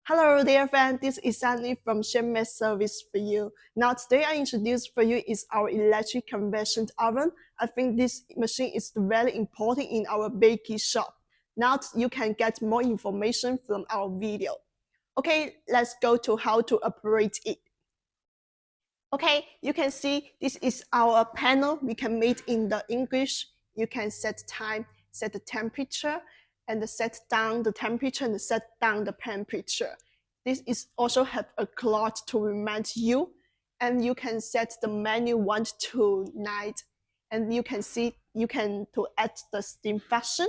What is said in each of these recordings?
Hello dear friend, this is Sunny from Shipment Service for you. Now today I introduced for you is our electric convection oven. I think this machine is very important in our baking shop. Now you can get more information from our video. Okay, let's go to how to operate it. Okay, you can see this is our panel. We can make in the English. You can set time, set the temperature, and set down the temperature and set down the temperature. This is also have a clock to remind you, and you can set the menu 1 to 9, and you can see you can to add the steam function,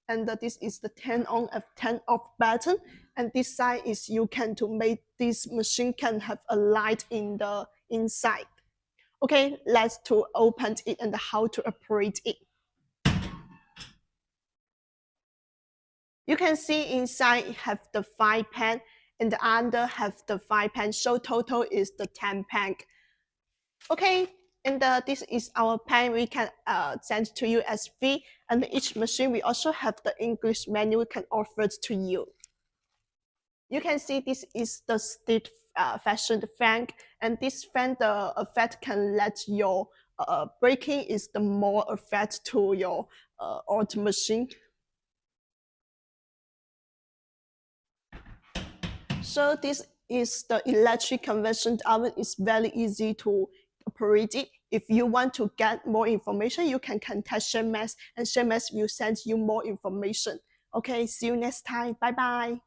and this is the turn on and turn off button, and this side is you can to make this machine can have a light in the inside. Okay, let's to open it and how to operate it. You can see inside it have the 5 pan and the under have the 5 pan, so total is the 10 pan. Okay, and this is our pan we can send to you as free, and each machine we also have the English menu we can offer it to you. You can see this is the state fashioned fan, and this fan the effect can let your braking is the more effect to your auto machine. So this is the electric convection oven. It's very easy to operate it. If you want to get more information, you can contact Shemes, and Shemes will send you more information. Okay, see you next time. Bye bye.